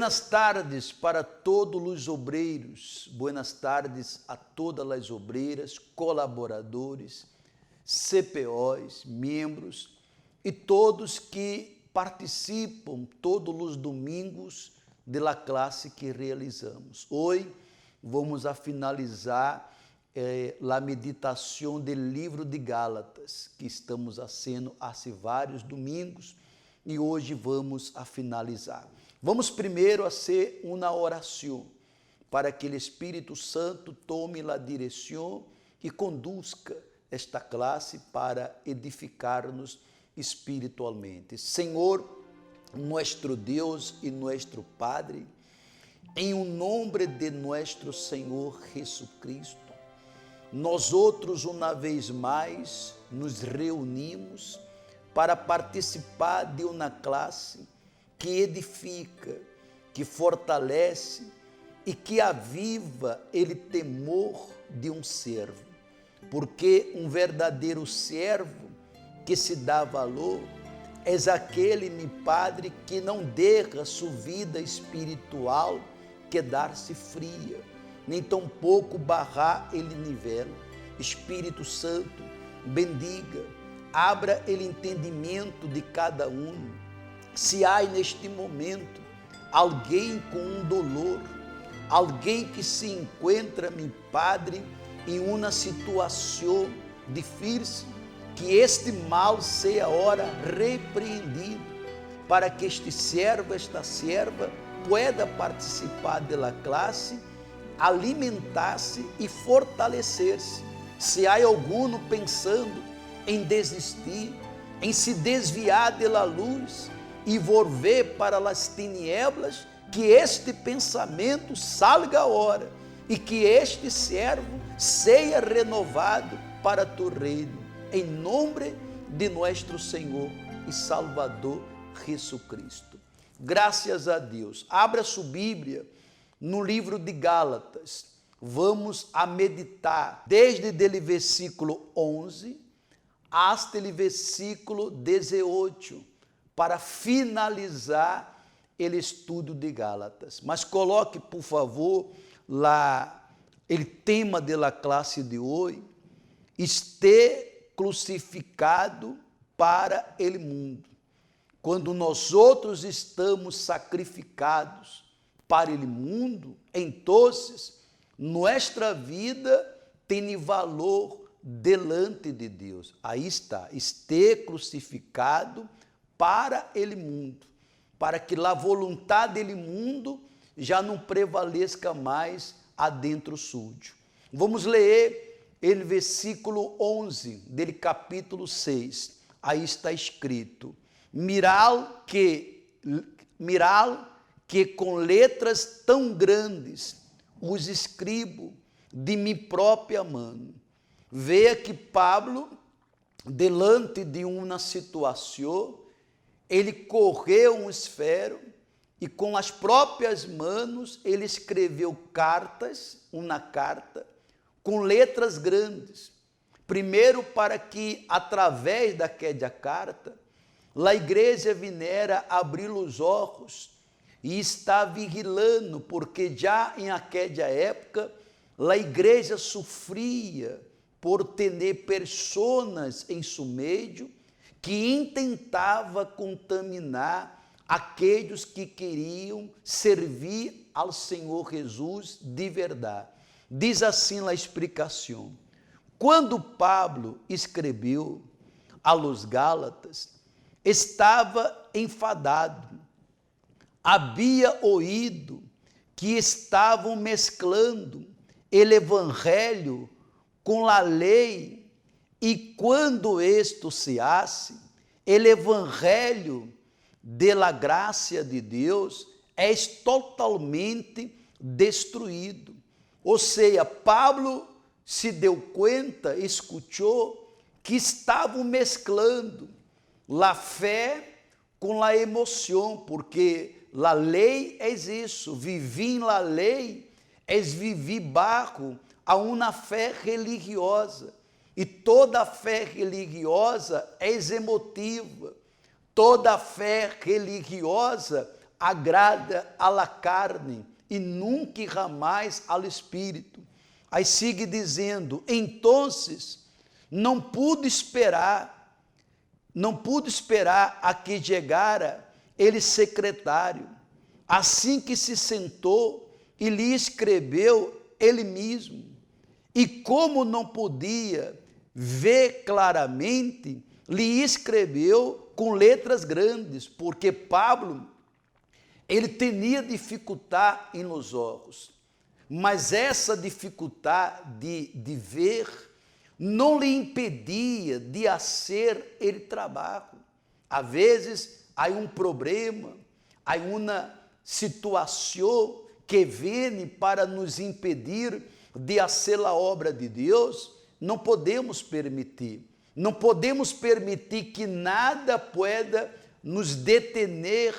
Buenas tardes para todos os obreiros, buenas tardes a todas as obreiras, colaboradores, CPOs, membros e todos que participam todos os domingos da classe que realizamos. Hoje vamos a finalizar a meditação do livro de Gálatas, que estamos fazendo há vários domingos e hoje vamos a finalizar. Vamos primeiro a ser uma oração para que o Espírito Santo tome a direção e conduzca esta classe para edificar-nos espiritualmente. Senhor, nosso Deus e nosso Padre, em nome de nosso Senhor Jesucristo, nós outros uma vez mais nos reunimos para participar de uma classe que edifica, que fortalece e que aviva o temor de um servo. Porque um verdadeiro servo que se dá valor é aquele, meu Padre, que não deixa sua vida espiritual quedar-se fria, nem tampouco barrar ele nível. Espírito Santo, bendiga, abra o entendimento de cada um. Se há neste momento alguém com um dolor, alguém que se encontra, meu Padre, em uma situação difícil, que este mal seja ora repreendido, para que este servo, esta serva, pueda participar da classe, alimentar-se e fortalecer-se. Se há algum pensando em desistir, em se desviar da luz e volver para as tinieblas, que este pensamento salga agora e que este servo seja renovado para tu reino, em nome de nosso Senhor e Salvador Jesucristo. Graças a Deus. Abra sua Bíblia no livro de Gálatas. Vamos a meditar desde o versículo 11 até o versículo 18, para finalizar o estudo de Gálatas. Mas coloque, por favor, lá o tema da classe de hoje: este crucificado para o mundo. Quando nós outros estamos sacrificados para o mundo, então nossa vida tem valor delante de Deus. Aí está, este crucificado para o mundo, para que a vontade do mundo já não prevaleça mais adentro sujo. Vamos ler o versículo 11 do capítulo 6. Aí está escrito: miral que com letras tão grandes os escribo de minha própria mão. Veja que Pablo, delante de uma situação, ele correu um esfero e com as próprias mãos ele escreveu uma carta com letras grandes. Primeiro, para que através daquela carta, a igreja vinera abrir os olhos e está vigilando, porque já em aquela época a igreja sofria por ter pessoas em seu meio que intentava contaminar aqueles que queriam servir ao Senhor Jesus de verdade. Diz assim a explicação: quando Pablo escreveu a los Gálatas, estava enfadado, havia ouído que estavam mesclando o evangelho com a lei, e quando isto se hace, o evangelho de la graça de Deus é totalmente destruído. Ou seja, Pablo se deu conta, escutou, que estavam mesclando a fé com a emoção, porque a lei é isso, viver na lei é viver bajo a uma fé religiosa. E toda fé religiosa é emotiva, toda fé religiosa agrada à la carne e nunca jamais ao espírito. Aí sigue dizendo: entonces não pude esperar a que chegara ele secretário, assim que se sentou e lhe escreveu ele mesmo. E como não podia ver claramente, lhe escreveu com letras grandes, porque Pablo, ele tinha dificuldade nos olhos, mas essa dificuldade de ver não lhe impedia de fazer ele trabalho. Às vezes, há problema, há uma situação que vem para nos impedir de fazer a obra de Deus. Não podemos permitir. Não podemos permitir que nada pueda nos detener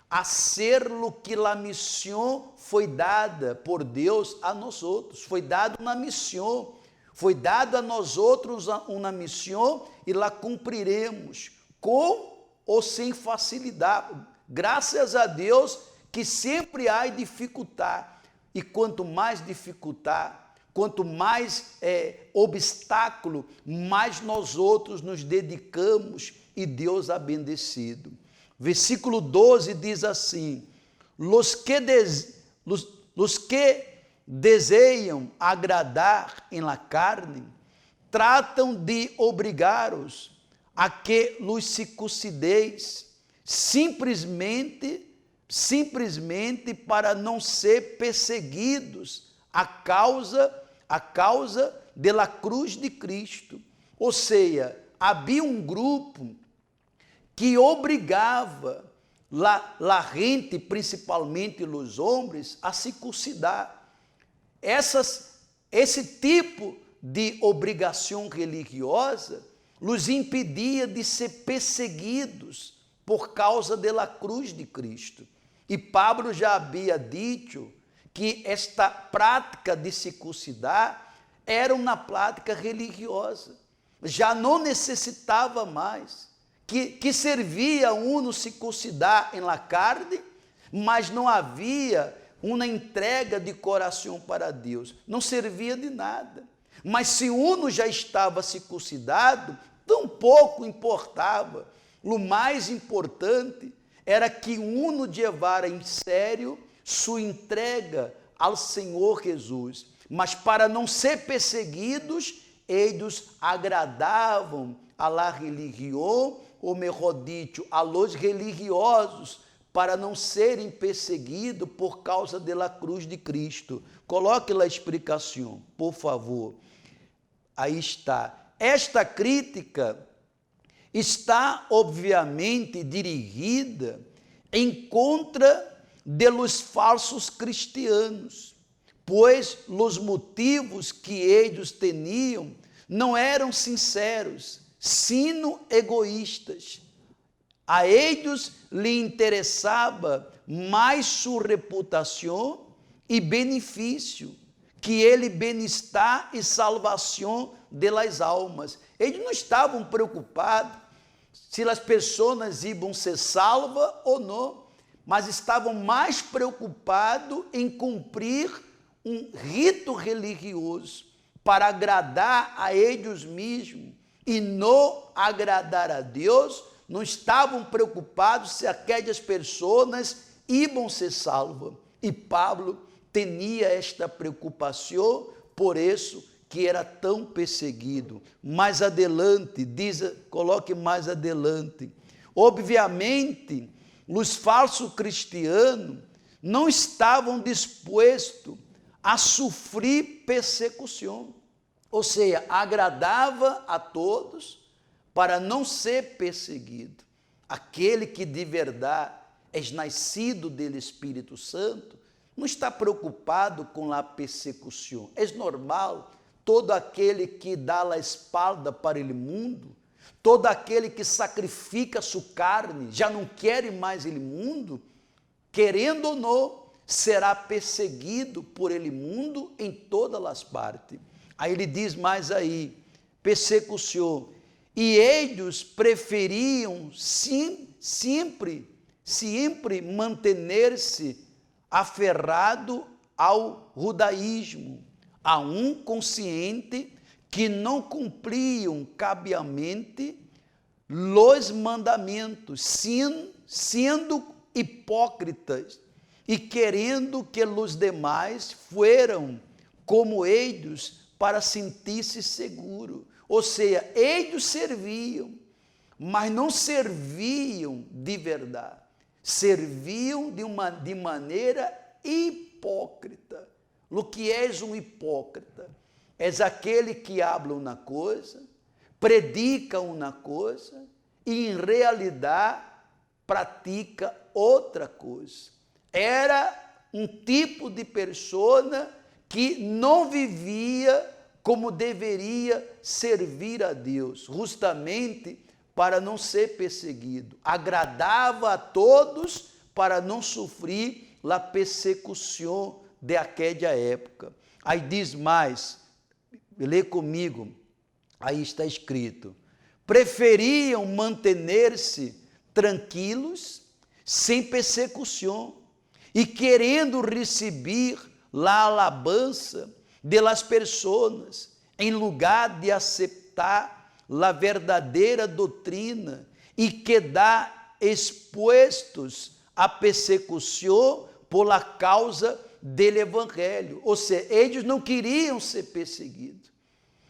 a ser o que a missão foi dada por Deus a nós outros. Foi dada uma missão. Foi dada a nós outros uma missão e lá cumpriremos com ou sem facilidade. Graças a Deus que sempre há dificuldade. E quanto mais dificuldade, quanto mais obstáculo, mais nós outros nos dedicamos e Deus é bendecido. Versículo 12 diz assim: los que desejam agradar em la carne, tratam de obrigar-os a que los circuncideis, simplesmente para não ser perseguidos a causa da cruz de Cristo. Ou seja, havia grupo que obrigava a gente, principalmente os homens, a circuncidar. Esse tipo de obrigação religiosa nos impedia de ser perseguidos por causa da cruz de Cristo. E Pablo já havia dito que esta prática de circuncidar era uma prática religiosa, já não necessitava mais, que servia uno circuncidar em la carne, mas não havia uma entrega de coração para Deus, não servia de nada. Mas se uno já estava circuncidado, tampouco importava. O mais importante era que uno levara em sério sua entrega ao Senhor Jesus. Mas para não ser perseguidos, eles agradavam a la religião, ou melhor dito, a los religiosos, para não serem perseguidos por causa da cruz de Cristo. Coloque lá a explicação, por favor. Aí está. Esta crítica está, obviamente, dirigida em contra de los falsos cristianos, pois os motivos que eles tinham não eram sinceros, sino egoístas. A eles lhe interessava mais sua reputação e benefício que ele bem-estar e salvação das almas. Eles não estavam preocupados se as pessoas iam ser salvas ou não, mas estavam mais preocupados em cumprir um rito religioso para agradar a eles mesmos e não agradar a Deus. Não estavam preocupados se aquelas pessoas iam ser salvas. E Pablo tinha esta preocupação, por isso que era tão perseguido. Mais adelante, coloque mais adelante. Obviamente, os falsos cristianos não estavam dispostos a sofrer persecução. Ou seja, agradava a todos para não ser perseguido. Aquele que de verdade é nascido do Espírito Santo não está preocupado com a persecução. É normal, todo aquele que dá a espalda para o mundo, todo aquele que sacrifica sua carne, já não quer mais o mundo, querendo ou não, será perseguido por ele mundo em todas as partes. Aí ele diz mais aí, persecução. E eles preferiam sempre sempre manter-se aferrado ao judaísmo, a um consciente que não cumpriam cabiamente os mandamentos, sendo hipócritas e querendo que os demais fueram como eles para sentir-se seguro. Ou seja, eles serviam, mas não serviam de verdade, serviam de maneira hipócrita. O que és um hipócrita? És aquele que habla uma coisa, predica uma coisa e em realidade pratica outra coisa. Era um tipo de pessoa que não vivia como deveria servir a Deus, justamente para não ser perseguido. Agradava a todos para não sofrer a persecução de aquela época. Aí diz mais, lê comigo, aí está escrito: preferiam manter-se tranquilos, sem persecução, e querendo receber a alabança das pessoas, em lugar de aceitar a verdadeira doutrina e quedar expostos à persecução por la causa do evangelho. Ou seja, eles não queriam ser perseguidos,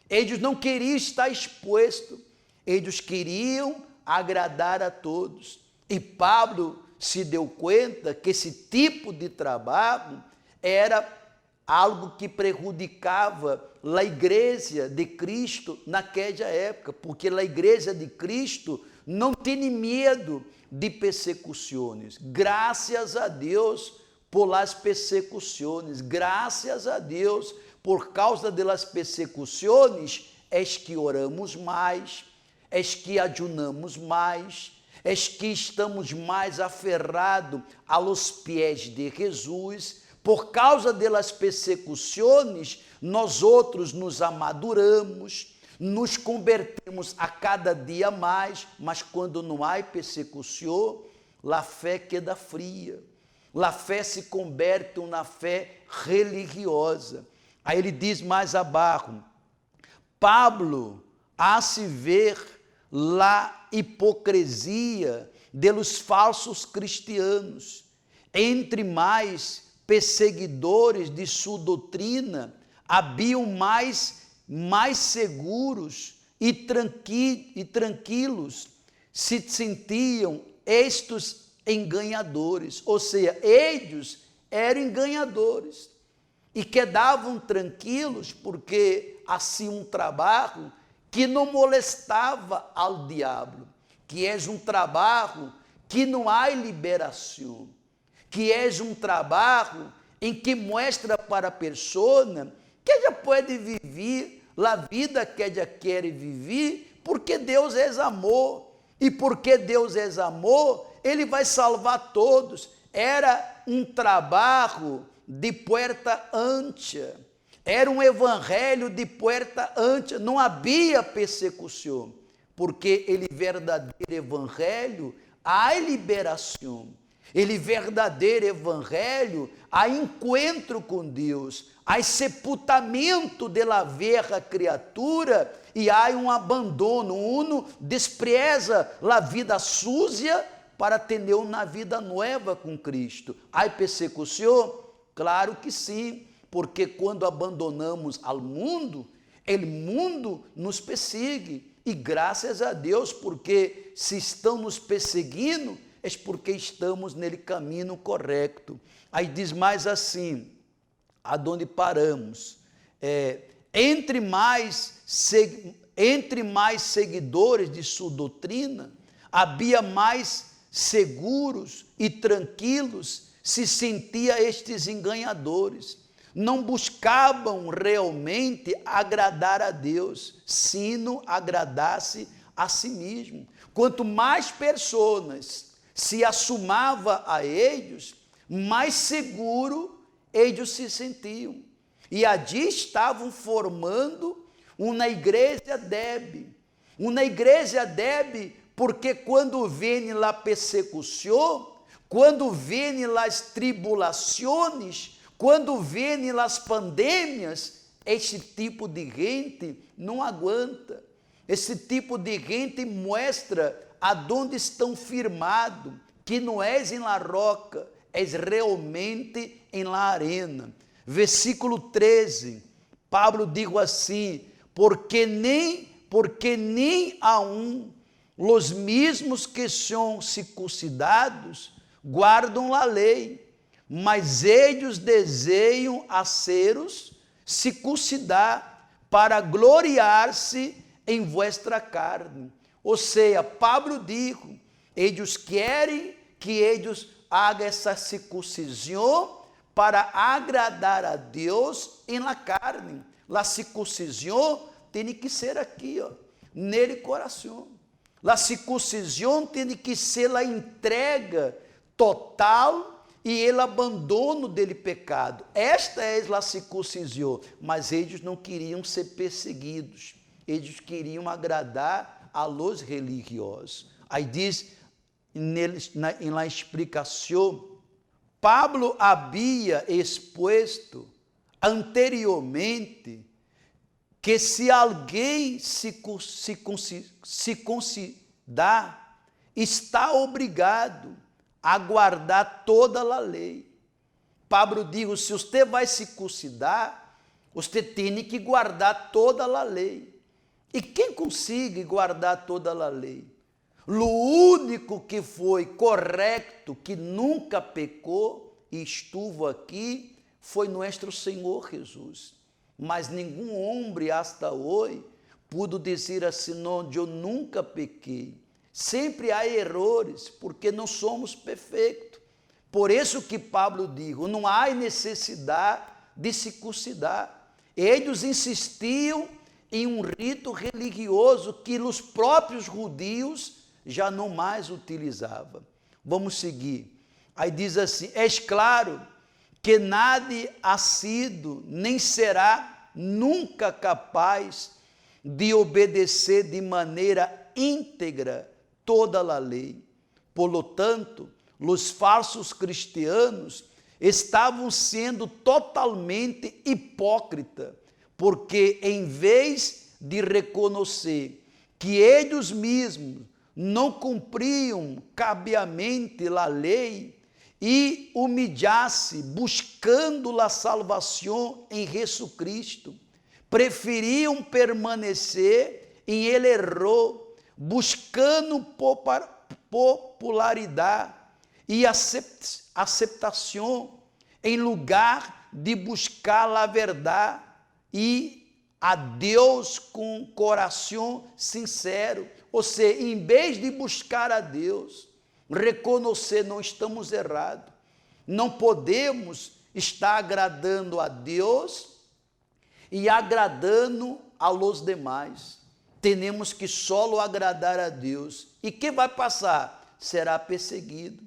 eles não queriam estar expostos, eles queriam agradar a todos. E Pablo se deu conta que esse tipo de trabalho era algo que prejudicava a igreja de Cristo naquela época, porque a igreja de Cristo não tinha medo de persecuções. Graças a Deus por las persecuções, graças a Deus por causa das persecuções, é que oramos mais, é que ayunamos mais, é que estamos mais aferrados aos pés de Jesus. Por causa das persecuções, nós outros nos amaduramos, nos convertemos a cada dia mais, mas quando não há persecução, a fé queda fria, a fé se converte em uma fé religiosa. Aí ele diz mais abaixo: Pablo hace ver a hipocrisia de los falsos cristianos, entre mais perseguidores de sua doutrina, haviam mais seguros e tranquilos, se sentiam estes enganadores. Ou seja, eles eram enganadores e quedavam tranquilos porque haciam um trabalho que não molestava ao diabo, que é um trabalho que não há liberação, que é um trabalho em que mostra para a pessoa que ela pode viver a vida que ela quer viver, porque Deus é amor, e porque Deus é amor, Ele vai salvar todos. Era um trabalho de porta ancha, era um evangelho de porta ancha, não havia persecução, porque ele verdadeiro evangelho há liberação. Ele verdadeiro evangelho há encontro com Deus, há sepultamento de la velha criatura e há um abandono. Uno despreza a vida suja para ter uma vida nova com Cristo. Há persecução? Claro que sim, porque quando abandonamos ao mundo, o mundo nos persegue. E graças a Deus, porque se estão nos perseguindo, é porque estamos nele caminho correto. Aí diz mais assim, aonde paramos, entre mais seguidores de sua doutrina, havia mais seguros e tranquilos se sentia estes enganadores. Não buscavam realmente agradar a Deus, sino agradasse a si mesmo. Quanto mais pessoas se assumava a eles, mais seguro eles se sentiam. E ali estavam formando uma igreja débil. Uma igreja débil porque quando vem a persecução, quando vêm as tribulações, quando vêm as pandemias, este tipo de gente não aguenta. Esse tipo de gente mostra aonde estão firmados, que não és em la roca, és realmente em la arena. Versículo 13, Pablo diz assim, porque nem aun os mesmos que são circuncidados guardam a lei, mas eles desejam a seros circuncidar para gloriar-se em vuestra carne. Ou seja, Pablo diz, eles querem que eles hagam essa circuncisão para agradar a Deus em la carne. La circuncisão tem que ser aqui, ó, nele coração. La circuncisão tem que ser a entrega total e o abandono dele pecado. Esta é a circuncisão, mas eles não queriam ser perseguidos. Eles queriam agradar a los religiosos. Aí diz, em la explicação, Pablo havia exposto anteriormente que se alguém se circuncidar, está obrigado a guardar toda a lei. Pablo diz, se você vai circuncidar, você tem que guardar toda a lei. E quem consegue guardar toda a lei? O único que foi correto, que nunca pecou e estuvo aqui, foi nosso Senhor Jesus. Mas nenhum homem hasta hoje pudo dizer assim, não, eu nunca pequei. Sempre há erros, porque não somos perfeitos. Por isso que Pablo diz, não há necessidade de circuncidar. Eles insistiam em um rito religioso que os próprios judeus já não mais utilizavam. Vamos seguir. Aí diz assim, é claro que nada há sido, nem será nunca capaz de obedecer de maneira íntegra toda a lei. Portanto, os falsos cristianos estavam sendo totalmente hipócritas, porque em vez de reconhecer que eles mesmos não cumpriam cabiamente a lei e humilhar-se buscando a salvação em Jesus Cristo, preferiam permanecer em ele erro, buscando popularidade e aceitação, em lugar de buscar a verdade e a Deus com coração sincero. Ou seja, em vez de buscar a Deus, reconhecer não estamos errados, não podemos estar agradando a Deus e agradando aos demais. Temos que só agradar a Deus. E quem vai passar? Será perseguido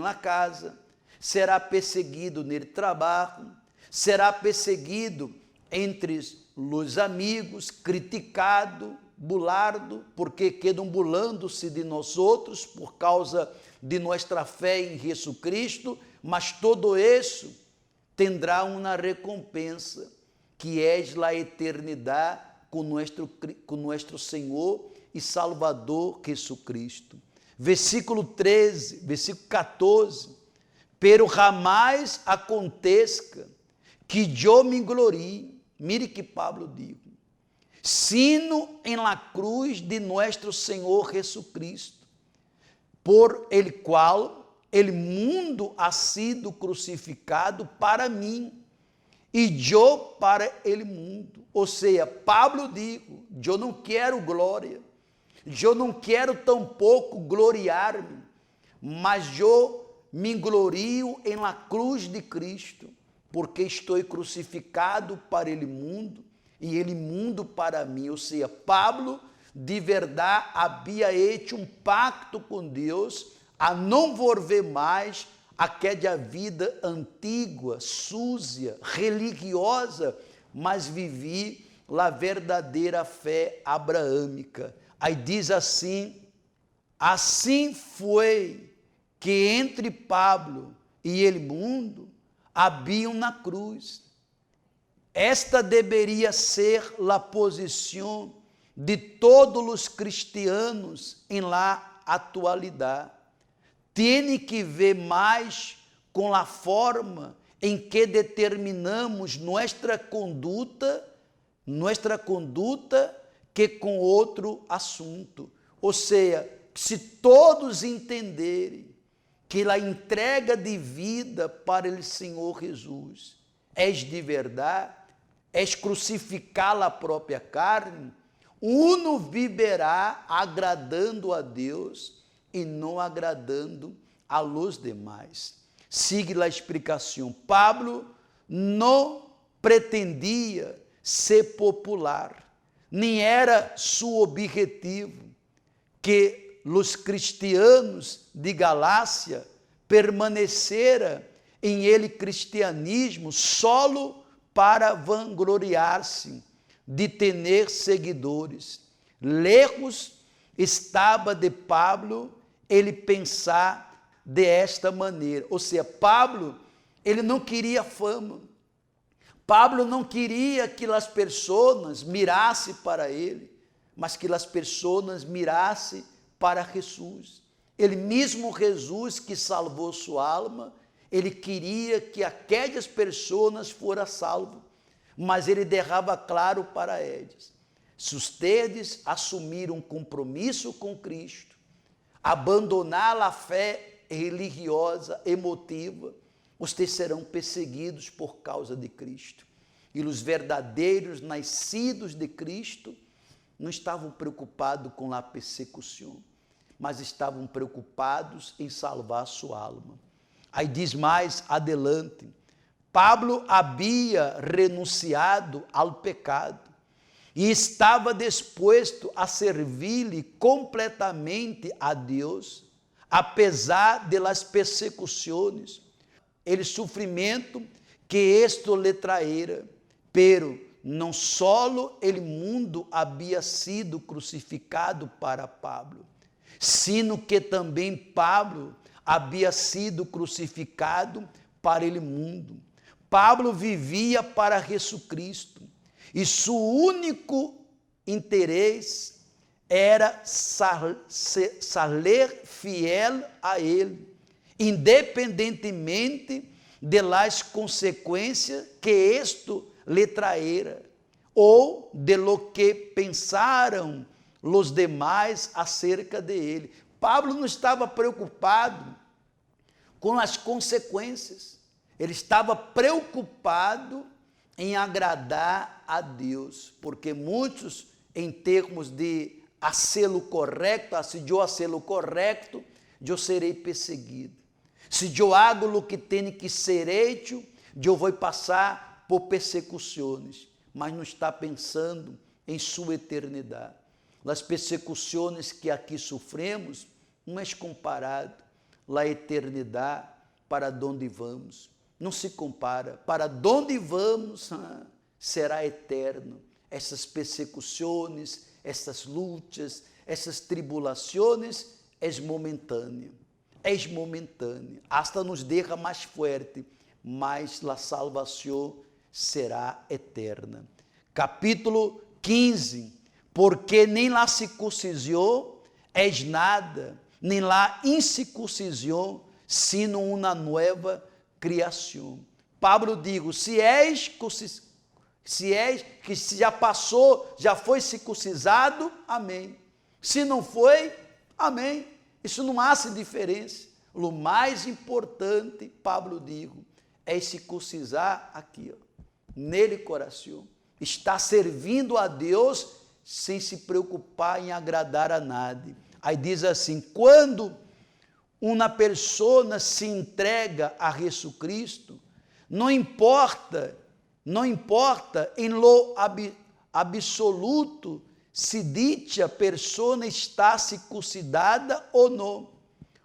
na casa, será perseguido no trabalho, será perseguido entre os amigos, criticado, bulado, porque quedam bulando-se de nós outros por causa de nossa fé em Jesus Cristo, mas todo isso tendrá uma recompensa, que é a eternidade com nosso Senhor e Salvador Jesus Cristo. Versículo 13, versículo 14, pero jamais aconteça que eu me glorie, mire que Pablo diz, sino em la cruz de nosso Senhor Jesus Cristo, por el qual el mundo ha sido crucificado para mim, e eu para el mundo. Ou seja, Pablo diz, eu não quero glória, eu não quero tampouco gloriar-me, mas eu me glorio em la cruz de Cristo, porque estou crucificado para ele mundo, e ele mundo para mim. Ou seja, Pablo de verdade havia feito um pacto com Deus a não volver mais aquela vida antiga, suja, religiosa, mas vivi a verdadeira fé abraâmica. Aí diz assim, assim foi que entre Pablo e el mundo havia na cruz. Esta deveria ser a posição de todos os cristianos em la atualidade. Tem que ver mais com a forma em que determinamos nossa conduta que com outro assunto. Ou seja, se todos entenderem que a entrega de vida para o Senhor Jesus é de verdade, é crucificar a própria carne, uno viverá agradando a Deus e não agradando a los demais. Siga a explicação. Pablo não pretendia ser popular, nem era seu objetivo que os cristianos de Galácia permanecera em ele cristianismo solo para vangloriar-se de ter seguidores. Lejos estava de Pablo ele pensar desta maneira. Ou seja, Pablo, ele não queria fama. Pablo não queria que as pessoas mirassem para ele, mas que as pessoas mirassem para Jesus. Ele mesmo, Jesus, que salvou sua alma, ele queria que aquelas pessoas fossem salvas, mas ele deixava claro para eles: se ustedes assumir um compromisso com Cristo, abandonar a fé religiosa, emotiva, vocês serão perseguidos por causa de Cristo. E os verdadeiros nascidos de Cristo não estavam preocupados com a persecução, mas estavam preocupados em salvar sua alma. Aí diz mais adelante: Pablo havia renunciado ao pecado e estava disposto a servir-lhe completamente a Deus, apesar de las persecuções, el sofrimento que esto lhe traera, pero não solo el mundo havia sido crucificado para Pablo, sino que também Pablo havia sido crucificado para el mundo. Pablo vivia para Jesus Cristo e seu único interesse era ser fiel a ele, independentemente de las consequências que isto lhe traera, ou de lo que pensaram os demais acerca de ele. Pablo não estava preocupado com as consequências, ele estava preocupado em agradar a Deus, porque muitos, em termos de hacê-lo correto, se eu hacê-lo correto, eu serei perseguido. Se eu hago o que tem que ser hecho, eu vou passar por persecuções, mas não está pensando em sua eternidade. As persecuções que aqui sofremos não é comparado à eternidade para onde vamos. Não se compara. Para onde vamos será eterno. Essas persecuções, essas lutas, essas tribulações é momentânea. É momentânea. Hasta nos deixa mais forte, mas a salvação será eterna. Capítulo 15. Porque nem la circuncisão é nada, nem la incircuncisão, sino uma nova criação. Pablo digo, se já passou, já foi circuncisado, amém. Se não foi, amém. Isso não hace diferença. O mais importante, Pablo digo, é circuncisar aqui, nele coração. Está servindo a Deus sem se preocupar em agradar a nadie. Aí diz assim: quando uma pessoa se entrega a Jesus Cristo, não importa em lo absoluto se dicha pessoa está circuncidada ou não.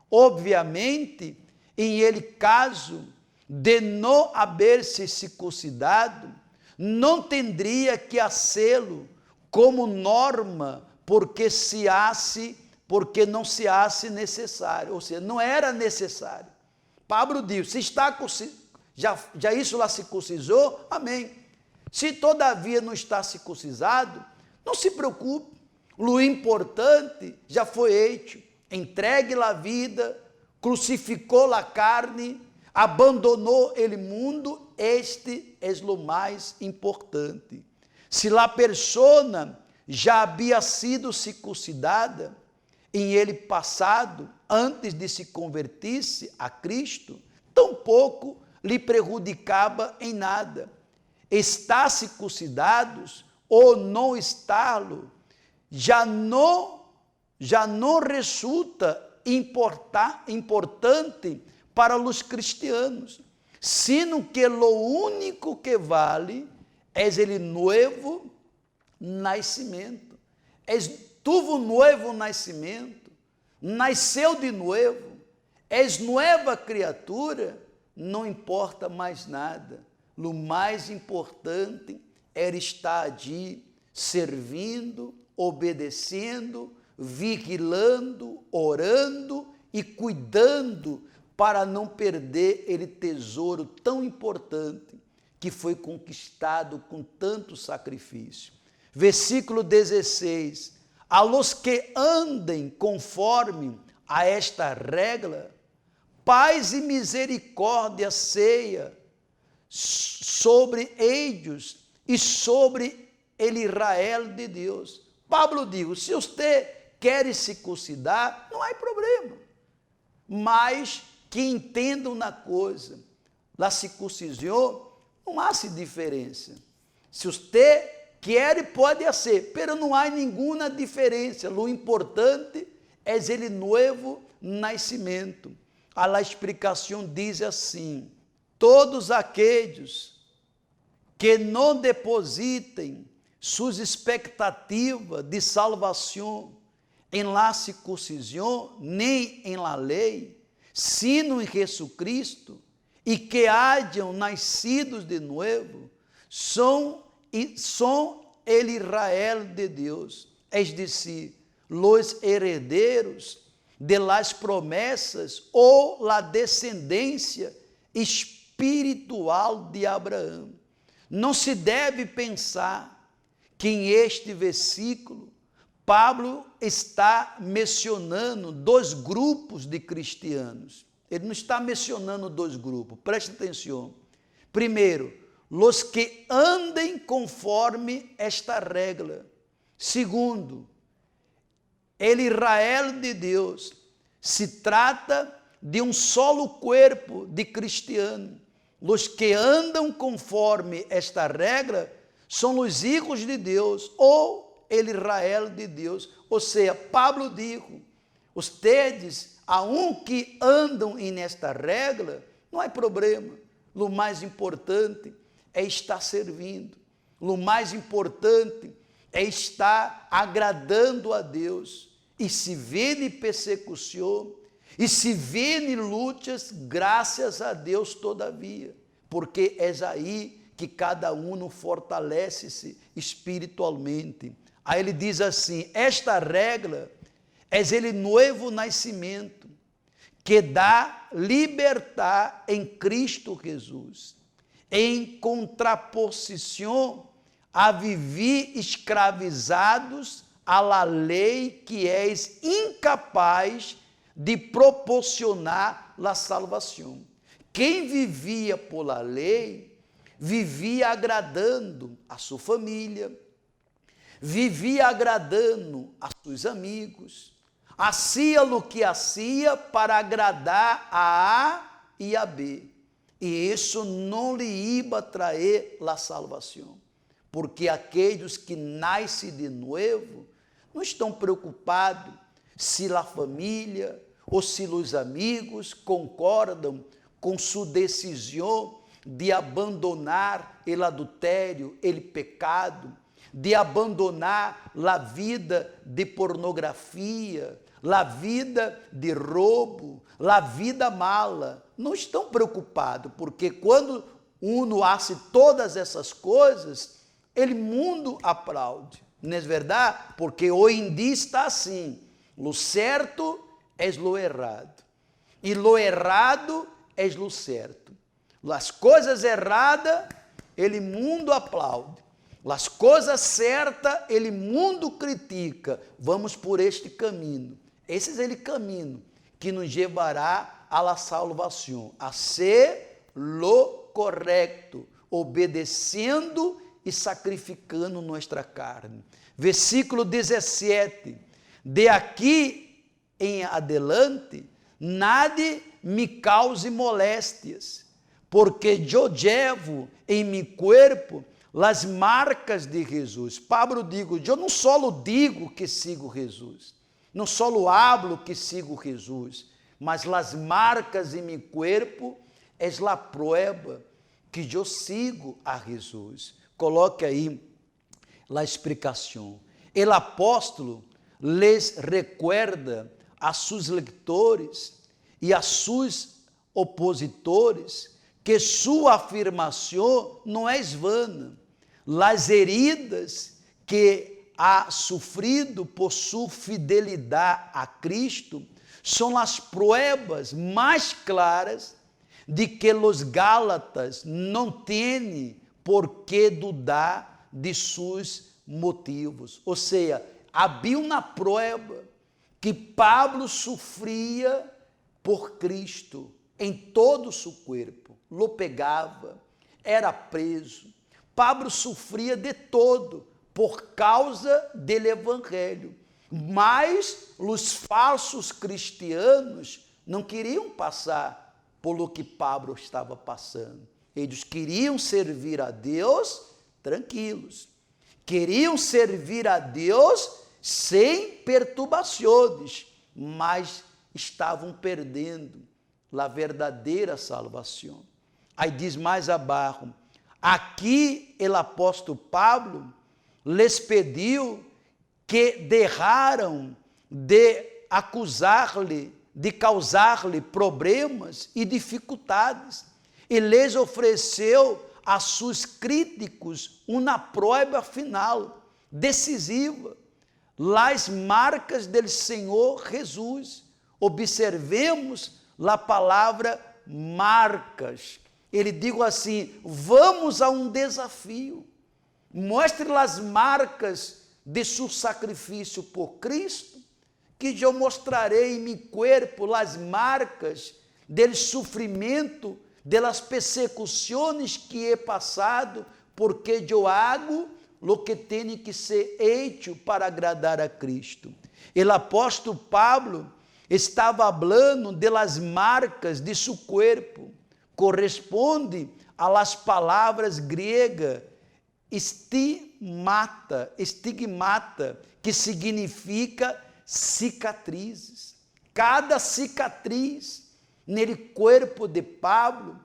Obviamente, em ele caso de não haver-se circuncidado, não teria que hacê-lo como norma, porque se hace porque não se hace necessário, ou seja, não era necessário. Pablo diz, se está já isso lá circuncisou, amém. Se todavia não está circuncisado, não se preocupe, o importante já foi hecho, entregue a vida, crucificou a carne, abandonou o mundo, este é o mais importante. Se a persona já havia sido circuncidada em ele passado, antes de se convertir-se a Cristo, tampouco lhe prejudicava em nada. Está circuncidados ou não estálo, já não resulta importante para os cristianos, sino que o único que vale é o novo nascimento. Tuvo novo nascimento, nasceu de novo, és nova criatura, não importa mais nada. O mais importante era estar ali, servindo, obedecendo, vigilando, orando e cuidando para não perder aquele tesouro tão importante que foi conquistado com tanto sacrifício. Versículo 16, a los que andem conforme a esta regra, paz e misericórdia seja sobre eles e sobre el Israel de Deus. Pablo diz, se você quer circuncidar, não há problema, mas que entendam na coisa, a circuncisão não há diferença. Se você quer, pode ser, mas não há nenhuma diferença. O importante é ele novo nascimento. A explicação diz assim: todos aqueles que não depositem suas expectativas de salvação em la circuncisão, nem em la lei, sino em Jesus Cristo, e que hajam nascidos de novo, são el Israel de Deus, es decir, los herederos de las promessas ou la descendência espiritual de Abraão. Não se deve pensar que em este versículo Pablo está mencionando dois grupos de cristianos. Ele não está mencionando dois grupos, preste atenção. Primeiro, os que andem conforme esta regra. Segundo, el Israel de Deus. Se trata de um solo corpo de cristianos. Os que andam conforme esta regra são os hijos de Deus, ou el Israel de Deus. Ou seja, Pablo diz, ustedes, aunque andam nesta regra, não há problema. O mais importante é estar servindo. O mais importante é estar agradando a Deus. E se vê persecução, e se vê lutas, graças a Deus todavia, porque é aí que cada um fortalece-se espiritualmente. Aí ele diz assim, esta regra é ele novo nascimento, que dá libertar em Cristo Jesus, em contraposição a viver escravizados à la lei que és incapaz de proporcionar a salvação. Quem vivia por la lei, vivia agradando a sua família, vivia agradando a seus amigos, hacía o que hacía para agradar a A e a B. E isso não lhe iba trazer a salvação, porque aqueles que nascem de novo não estão preocupados se a família ou se os amigos concordam com sua decisão de abandonar o adultério, o pecado, de abandonar a vida de pornografia, a vida de roubo, a vida mala. Não estão preocupados, porque quando uno hace todas essas coisas, o mundo aplaude. Não é verdade? Porque hoje em dia está assim. Lo certo é lo errado. E lo errado é lo certo. As coisas erradas, ele mundo aplaude. As coisas certas, ele mundo critica. Vamos por este caminho. Esse é o caminho que nos levará à la salvação, a ser lo correto, obedecendo e sacrificando nossa carne. Versículo 17. De aqui em adelante, nada me cause moléstias, porque eu levo em meu corpo as marcas de Jesus. Pablo digo, eu não só digo que sigo Jesus, não só hablo que sigo Jesus, mas as marcas em meu corpo é a prova que eu sigo a Jesus. Coloque aí a explicação. O apóstolo les recuerda a seus leitores e a seus opositores que sua afirmação não é vana. As heridas que ha sofrido por sua fidelidade a Cristo são as provas mais claras de que os Gálatas não têm por que dudar de seus motivos. Ou seja, havia uma prova que Pablo sofria por Cristo em todo o seu corpo. Lo pegava, era preso. Pablo sofria de todo por causa do evangelho. Mas os falsos cristianos não queriam passar pelo que Pablo estava passando. Eles queriam servir a Deus tranquilos. Queriam servir a Deus sem perturbações, mas estavam perdendo a verdadeira salvação. Aí diz mais abaixo, aqui o apóstolo Pablo les pediu que deixaram de acusar-lhe, de causar-lhe problemas e dificuldades, e lhes ofereceu a seus críticos uma prova final, decisiva, as marcas do Senhor Jesus. Observemos a palavra marcas. Ele diz assim, vamos a um desafio. Mostre as marcas de seu sacrifício por Cristo, que eu mostrarei em meu corpo as marcas do sofrimento, das persecuções que he passado, porque eu hago o que tem que ser hecho para agradar a Cristo. O apóstolo Pablo estava falando das marcas de seu corpo, corresponde a las palavras gregas estigmata, que significa cicatrizes. Cada cicatriz no corpo de Pablo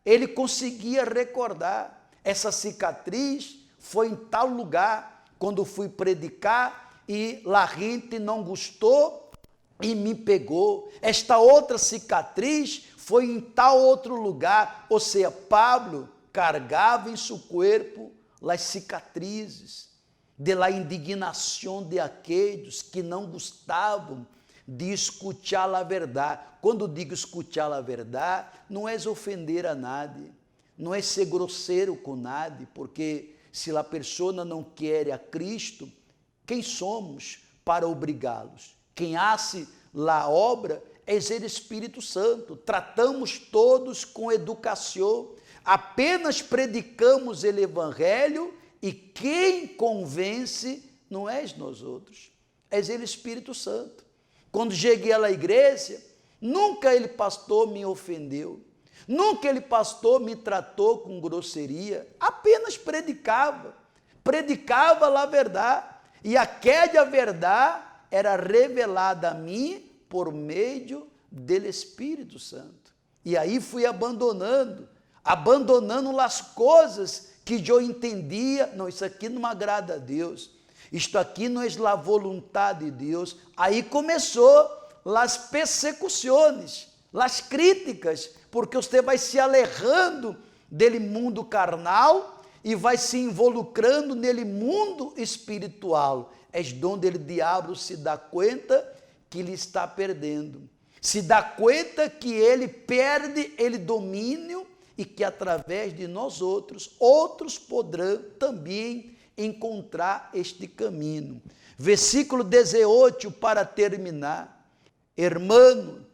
ele conseguia recordar. Essa cicatriz foi em tal lugar, quando fui predicar e a gente não gostou e me pegou. Esta outra cicatriz foi em tal outro lugar. Ou seja, Pablo carregava em seu corpo as cicatrizes de la indignação de aqueles que não gostavam de escutar a verdade. Quando digo escutar a verdade, não é ofender a nadie, não é ser grosseiro com nadie, porque se a pessoa não quer a Cristo, quem somos para obrigá-los? Quem hace a obra é o Espírito Santo. Tratamos todos com educação, apenas predicamos o Evangelho e quem convence não és nós outros, és o Espírito Santo. Quando cheguei à igreja, nunca ele pastor me ofendeu, nunca ele pastor me tratou com grosseria, apenas predicava a verdade, e aquela verdade era revelada a mim por meio do Espírito Santo. E aí fui abandonando as coisas que eu entendia, não, isso aqui não agrada a Deus, isto aqui não é a vontade de Deus. Aí começou as persecuções, as críticas, porque você vai se alejando dele mundo carnal e vai se involucrando nele mundo espiritual. É onde o diabo se dá conta que ele está perdendo. Se dá conta que ele perde ele domínio e que através de nós outros poderão também encontrar este caminho. Versículo 18 para terminar. Hermano,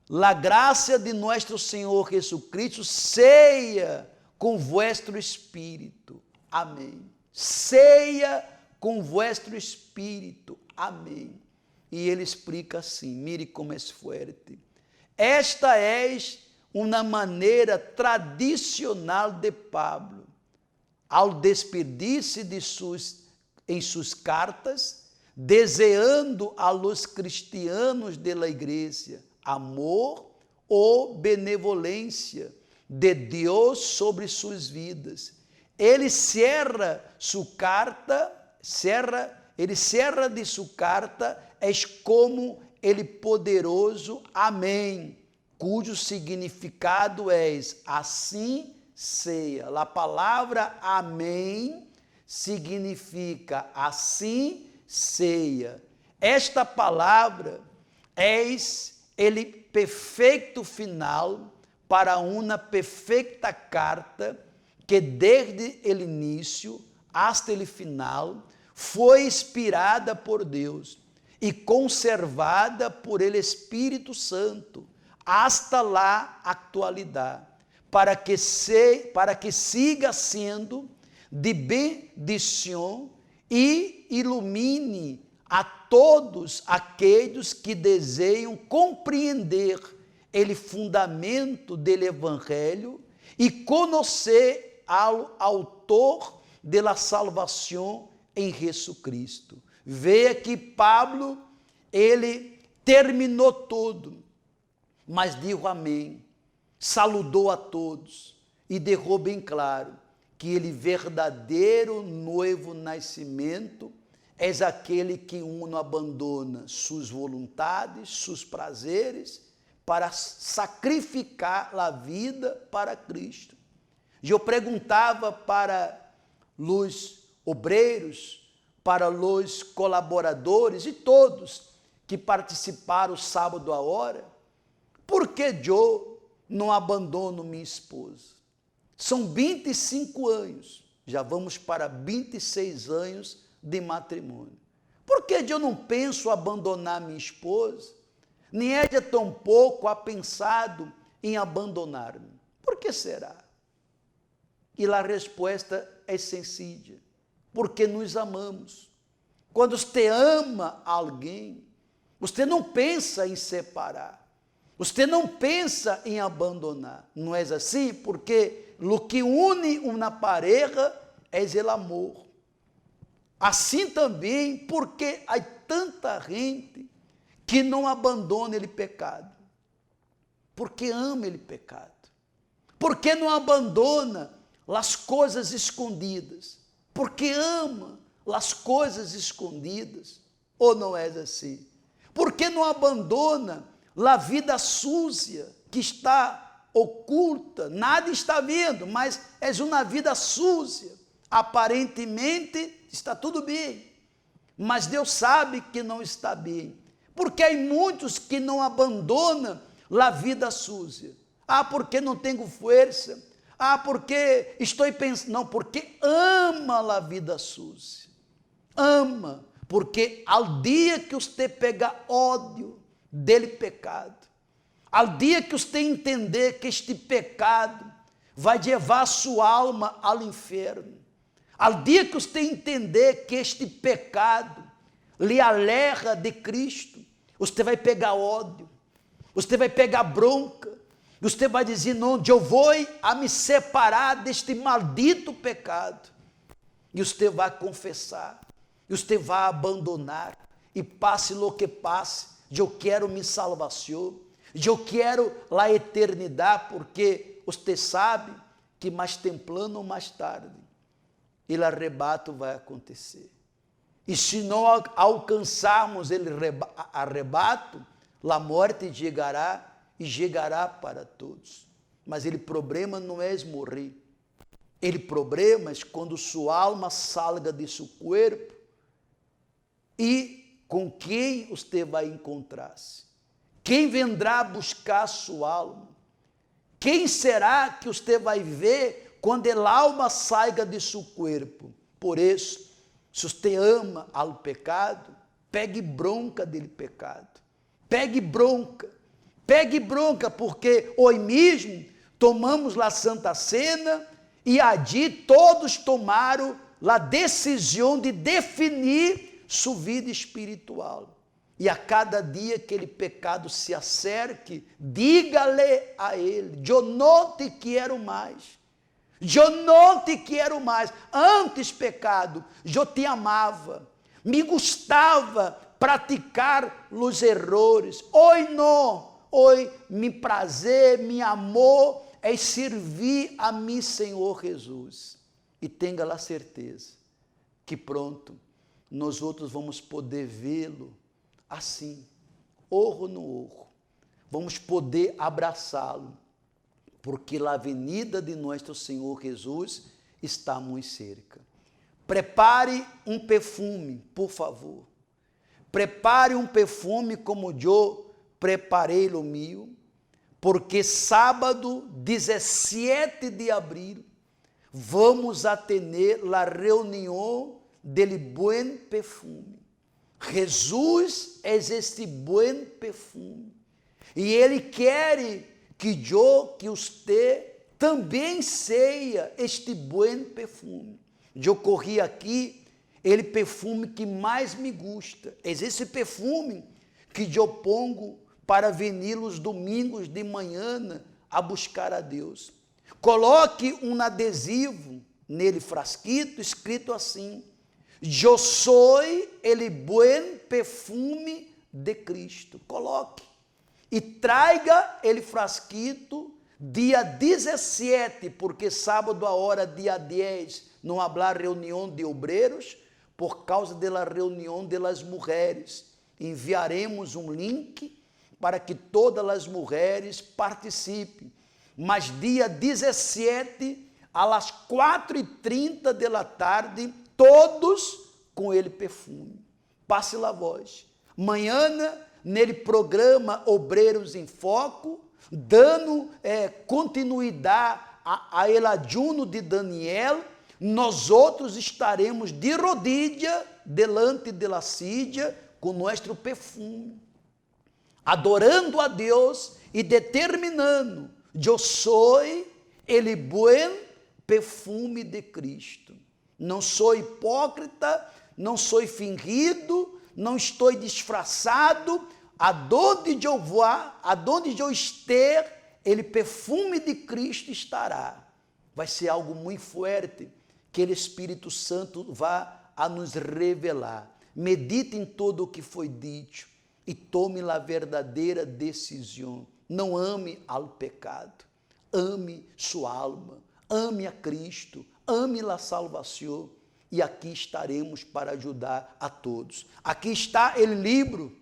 la graça de nosso Senhor Jesucristo seja com vosso espírito. Amém. Seja com vosso espírito. Amém. E ele explica assim, mire como é forte. Esta é uma maneira tradicional de Pablo, ao despedir-se em suas cartas, desejando a los cristianos de la igreja amor ou benevolência de Deus sobre suas vidas. Ele cierra sua carta, ele cierra de sua carta, é como ele poderoso amém, cujo significado é assim seja. A palavra amém significa assim seja. Esta palavra é ele perfeito final para uma perfeita carta que desde o início até o final foi inspirada por Deus e conservada por ele Espírito Santo hasta lá atualidade, para que siga sendo de bendição e ilumine a todos aqueles que desejam compreender o fundamento do Evangelho e conhecer ao autor de la salvação em Jesus Cristo. Veja que Pablo, ele terminou tudo, mas disse amém, saludou a todos e deixou bem claro que ele verdadeiro novo nascimento é aquele que não abandona suas vontades, seus prazeres, para sacrificar a vida para Cristo. E eu perguntava para os obreiros, para os colaboradores e todos que participaram sábado à hora, por que eu não abandono minha esposa? São 25 anos, já vamos para 26 anos de matrimônio. Por que eu não penso abandonar minha esposa? Nem é de tão pouco há pensado em abandonar-me. Por que será? E a resposta é sencilla, porque nos amamos. Quando você ama alguém, você não pensa em separar, você não pensa em abandonar. Não é assim? Porque o que une uma pareja é o amor. Assim também, porque há tanta gente que não abandona ele pecado, porque ama ele pecado, porque não abandona as coisas escondidas, porque ama as coisas escondidas, ou não é assim? Porque não abandona a vida suja que está oculta, nada está vendo, mas é uma vida suja, aparentemente está tudo bem, mas Deus sabe que não está bem, porque há muitos que não abandonam a vida suja. Porque não tenho força, porque estou pensando, não, porque ama a vida suja, ama, porque ao dia que você pegar ódio dele pecado, ao dia que você entender que este pecado vai levar sua alma ao inferno, ao dia que você entender que este pecado lhe aleja de Cristo, você vai pegar ódio, você vai pegar bronca, você vai dizer, não, eu vou a me separar deste maldito pecado, e você vai confessar, e você vai abandonar, e passe o que passe, eu quero minha salvação, eu quero a eternidade, porque você sabe que mais temprano ou mais tarde, o arrebato vai acontecer. E se não alcançarmos o arrebato, a morte chegará e chegará para todos. Mas o problema não é morrer. Ele problemas quando sua alma salga de seu corpo e com quem você vai encontrar-se? Quem vendrá buscar sua alma? Quem será que você vai ver quando a alma saia de seu corpo? Por isso, se você ama ao pecado, pegue bronca dele pecado. Pegue bronca, porque hoje mesmo tomamos a Santa Cena e ali todos tomaram a decisão de definir sua vida espiritual. E a cada dia que aquele pecado se acerque, diga-lhe a ele: eu não te quero mais. Eu não te quero mais. Antes, pecado, eu te amava. Me gostava praticar os erros. Hoje não. Hoje, me prazer, me amor é servir a mim, Senhor Jesus. E tenha a certeza que pronto, nós outros vamos poder vê-lo assim, olho no olho. Vamos poder abraçá-lo, porque a avenida de nosso Senhor Jesus está muito cerca. Prepare um perfume, por favor. Prepare um perfume como eu preparei o meu, porque sábado 17 de abril vamos a ter a reunião del buen perfume. Jesus é este buen perfume. E Ele quer que eu, que você também seja este buen perfume. Eu corri aqui, ele perfume que mais me gusta. É esse perfume que eu pongo para venir os domingos de manhã a buscar a Deus. Coloque um adesivo nele frasquito, escrito assim: eu sou ele buen perfume de Cristo. Coloque. E traga ele frasquito dia 17, porque sábado a hora, dia 10, não haverá reunião de obreiros, por causa da reunião das mulheres. Enviaremos um link para que todas as mulheres participem. Mas dia 17, às 4h30 da tarde, todos com ele perfume. Passe lá voz. Manhã, nele programa Obreiros em Foco, dando continuidade a ele ajuno de Daniel, nós outros estaremos de rodilha delante de la Sídia com nosso perfume, adorando a Deus e determinando: eu sou ele buen perfume de Cristo. Não sou hipócrita, não sou fingido, não estou disfarçado. Aonde eu vou, aonde eu estiver, ele perfume de Cristo estará. Vai ser algo muito forte que o Espírito Santo vai a nos revelar. Medite em tudo o que foi dito e tome a verdadeira decisão. Não ame ao pecado, ame sua alma, ame a Cristo, ame a salvação, e aqui estaremos para ajudar a todos. Aqui está o livro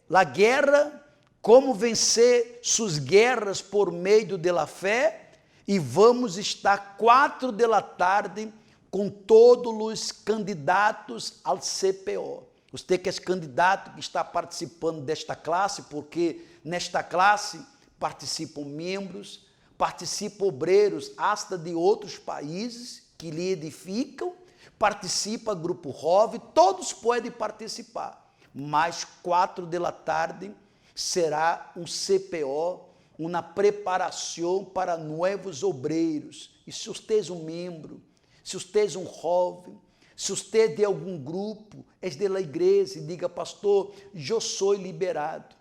La Guerra, como vencer suas guerras por meio da fé, e vamos estar 4 da tarde com todos os candidatos ao CPO. Você que é candidato, que está participando desta classe, porque nesta classe participam membros, participam obreiros hasta de outros países que lhe edificam, participa grupo ROV, todos podem participar. Mas 4 da tarde será um CPO, uma preparação para novos obreiros. E se você é um membro, se você é um ROV, se você é de algum grupo, é da igreja, e diga: pastor, eu sou liberado.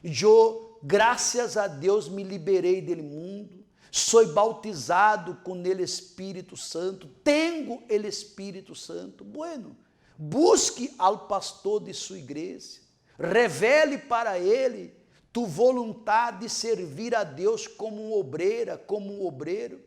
Eu, graças a Deus, me liberei do mundo. Sou bautizado com ele Espírito Santo. Tenho ele Espírito Santo. Bueno, busque ao pastor de sua igreja. Revele para ele tu vontade de servir a Deus como uma obreira, como um obreiro.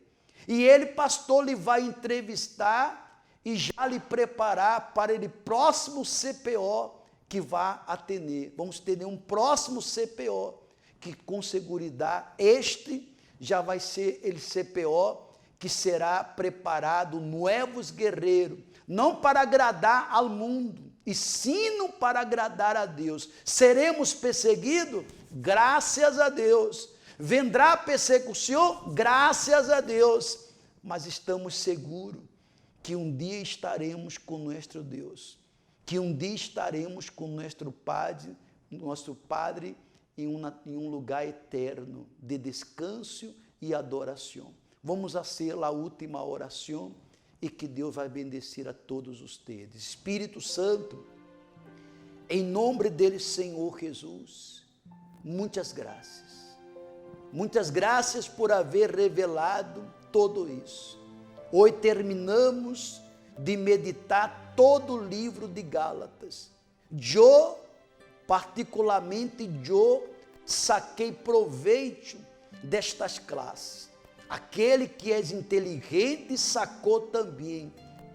E ele, pastor, lhe vai entrevistar e já lhe preparar para ele próximo CPO que vai atender. Vamos ter um próximo CPO que com segurança este já vai ser o CPO que será preparado novos guerreiros, não para agradar ao mundo, e sim para agradar a Deus. Seremos perseguidos? Graças a Deus. Vendrá persecução? Graças a Deus. Mas estamos seguros que um dia estaremos com nosso Deus, que um dia estaremos com nosso Padre em um lugar eterno de descanso e adoração. Vamos fazer a última oração e que Deus vai bendecir a todos vocês. Espírito Santo, em nome dele, Senhor Jesus, muitas graças. Muitas graças por haver revelado tudo isso. Hoje terminamos de meditar todo o livro de Gálatas. Particularmente, saquei proveito destas classes. Aquele que é inteligente sacou também.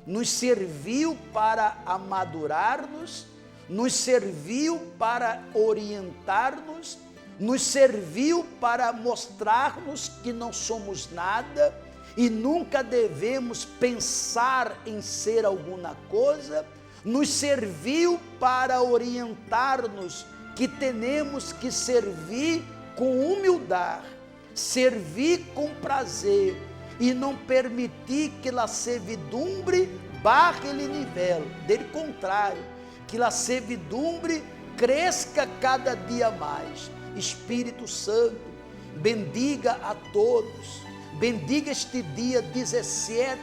Nos serviu para amadurar-nos, nos serviu para orientar-nos, nos serviu para mostrar-nos que não somos nada e nunca devemos pensar em ser alguma coisa, nos serviu para orientar-nos que temos que servir com humildade, servir com prazer e não permitir que a servidumbre barre o nível, do contrário, que a servidumbre cresça cada dia mais. Espírito Santo, bendiga a todos, bendiga este dia 17,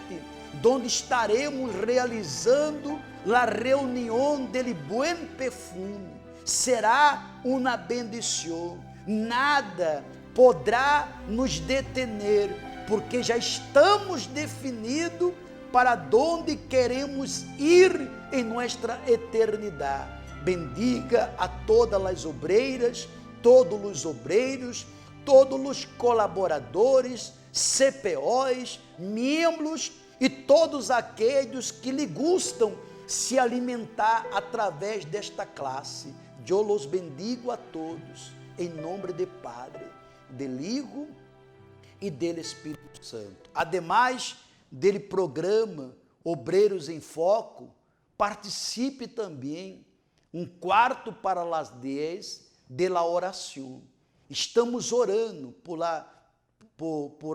onde estaremos realizando a reunião del buen perfume. Será uma bendição, nada poderá nos detener, porque já estamos definidos para onde queremos ir em nossa eternidade. Bendiga a todas as obreiras, todos os obreiros, todos os colaboradores, CPOs, membros e todos aqueles que lhe gustam se alimentar através desta classe. Eu los bendigo a todos, em nome de Padre, del Hijo e del Espírito Santo. Ademais dele programa Obreiros em Foco, participe também um quarto para as 10 de la oração. Estamos orando por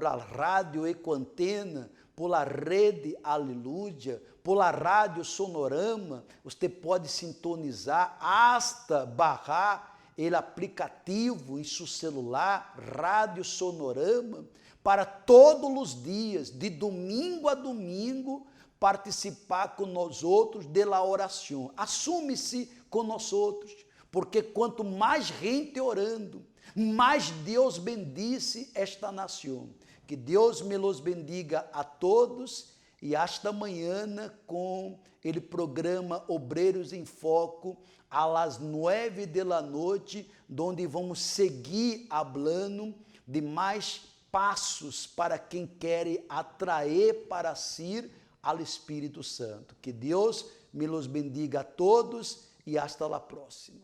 a rádio Ecoantena, por a rede Aleluia, por a rádio Sonorama. Você pode sintonizar hasta bajar o aplicativo em seu celular, Rádio Sonorama, para todos os dias, de domingo a domingo, participar com nós outros da oração. Assume-se com nós outros, porque quanto mais gente orando, mais Deus bendice esta nação. Que Deus me los bendiga a todos e hasta amanhã com o programa Obreiros em Foco, às 9 da noite, onde vamos seguir falando de mais passos para quem quer atrair para si ao Espírito Santo. Que Deus me los bendiga a todos e hasta a próxima.